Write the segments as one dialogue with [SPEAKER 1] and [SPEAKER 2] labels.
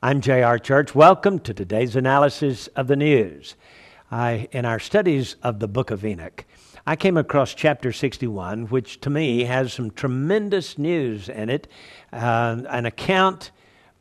[SPEAKER 1] I'm J.R. Church. Welcome to today's analysis of the news. In our studies of the book of Enoch, I came across chapter 61, which to me has some tremendous news in it, an account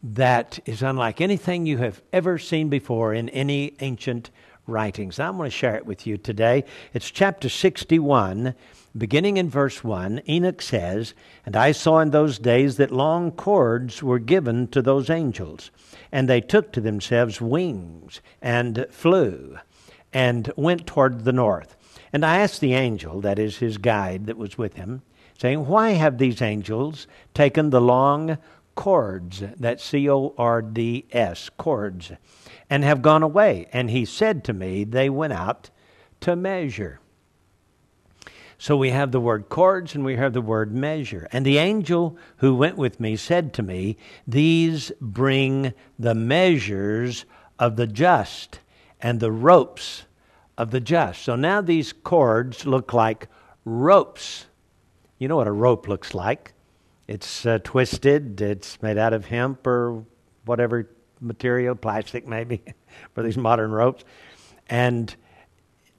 [SPEAKER 1] that is unlike anything you have ever seen before in any ancient writings. I'm going to share it with you today. It's chapter 61, beginning in verse 1. Enoch says, "And I saw in those days that long cords were given to those angels, and they took to themselves wings, and flew, and went toward the north. And I asked the angel," that is his guide that was with him, saying, "Why have these angels taken the long cords," that's C-O-R-D-S, cords, "and have gone away?" And he said to me, "They went out to measure." So we have the word cords and we have the word measure. "And the angel who went with me said to me, These bring the measures of the just and the ropes of the just." So now these cords look like ropes. You know what a rope looks like. It's twisted. It's made out of hemp or whatever material, plastic maybe, for these modern ropes. And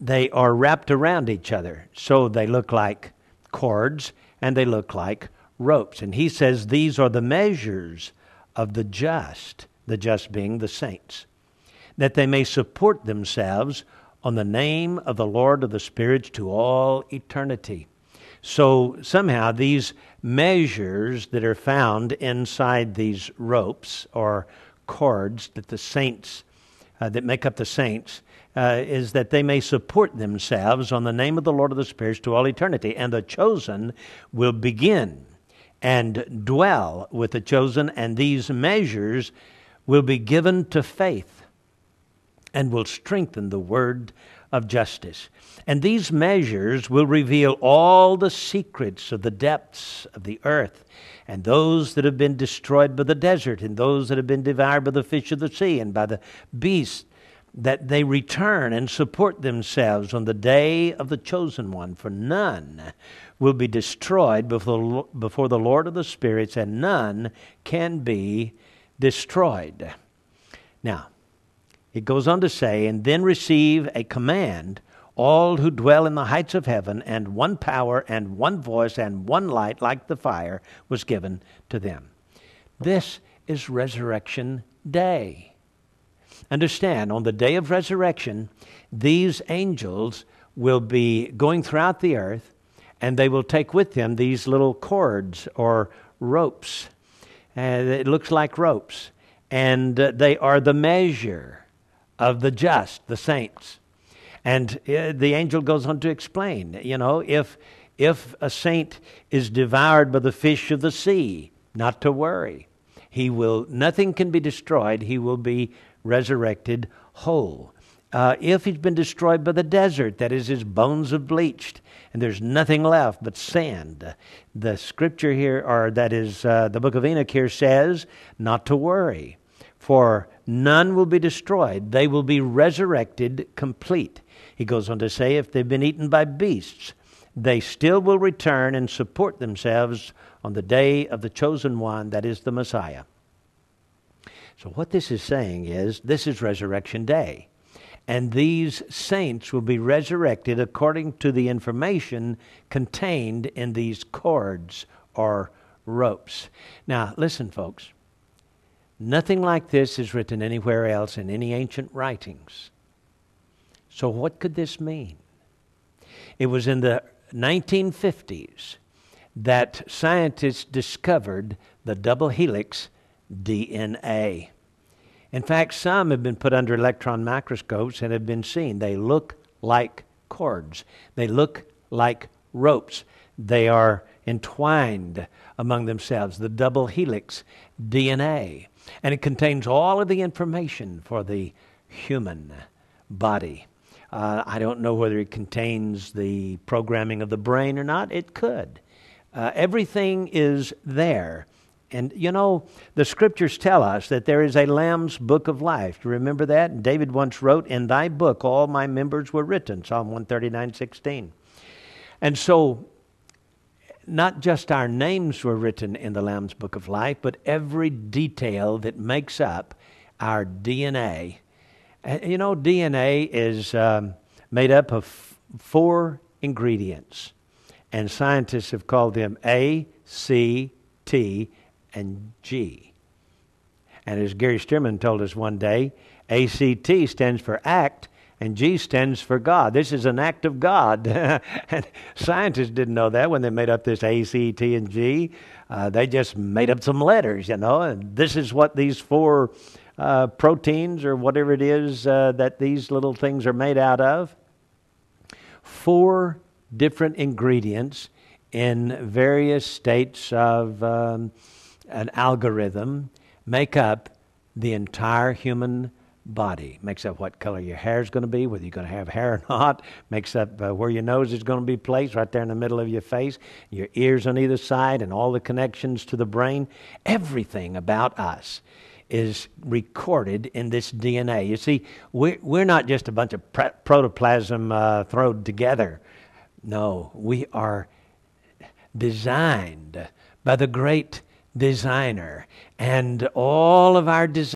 [SPEAKER 1] they are wrapped around each other. So they look like cords and they look like ropes. And he says these are the measures of the just being the saints, that they may support themselves on the name of the Lord of the spirits to all eternity. So somehow these measures that are found inside these ropes or cords that the saints, that make up the saints, is that they may support themselves on the name of the Lord of the spirits to all eternity. And the chosen will begin and dwell with the chosen, and these measures will be given to faith and will strengthen the word of justice. And these measures will reveal all the secrets of the depths of the earth, and those that have been destroyed by the desert, and those that have been devoured by the fish of the sea and by the beast, that they return and support themselves on the day of the chosen one. For none will be destroyed before the Lord of the spirits, and none can be destroyed. Now, it goes on to say, "And then receive a command, all who dwell in the heights of heaven, and one power and one voice and one light like the fire was given to them." This is Resurrection Day. Understand, on the day of resurrection, these angels will be going throughout the earth, and they will take with them these little cords or ropes. It looks like ropes. And they are the measure of the just, the saints. And the angel goes on to explain, if a saint is devoured by the fish of the sea, not to worry. Nothing can be destroyed. He will be resurrected whole. If he's been destroyed by the desert, that is, his bones have bleached, and there's nothing left but sand. The scripture here, or that is the book of Enoch here, says not to worry, for none will be destroyed. They will be resurrected complete. He goes on to say, if they've been eaten by beasts, they still will return and support themselves on the day of the chosen one, that is the Messiah. So what this is saying is, this is Resurrection Day. And these saints will be resurrected according to the information contained in these cords or ropes. Now, listen, folks. Nothing like this is written anywhere else in any ancient writings. So what could this mean? It was in the 1950s that scientists discovered the double helix DNA. In fact, some have been put under electron microscopes and have been seen. They look like cords. They look like ropes. They are entwined among themselves, the double helix DNA. And it contains all of the information for the human body. I don't know whether it contains the programming of the brain or not. It could. Everything is there. And the scriptures tell us that there is a Lamb's book of life. Do you remember that? And David once wrote, "In thy book all my members were written," Psalm 139:16. And so not just our names were written in the Lamb's book of life, but every detail that makes up our DNA. You know, DNA is made up of 4 ingredients, and scientists have called them A, C, T, and G. And as Gary Stearman told us one day, ACT stands for act, and G stands for God. This is an act of God. And scientists didn't know that when they made up this A, C, T, and G. They just made up some letters, you know, and this is what these 4 proteins or whatever it is that these little things are made out of. 4 different ingredients in various states of an algorithm make up the entire human body. Makes up what color your hair is going to be, whether you're going to have hair or not. Makes up where your nose is going to be placed, right there in the middle of your face. Your ears on either side, and all the connections to the brain. Everything about us is recorded in this DNA. You see, we're not just a bunch of protoplasm thrown together. No, we are designed by the great designer, and all of our design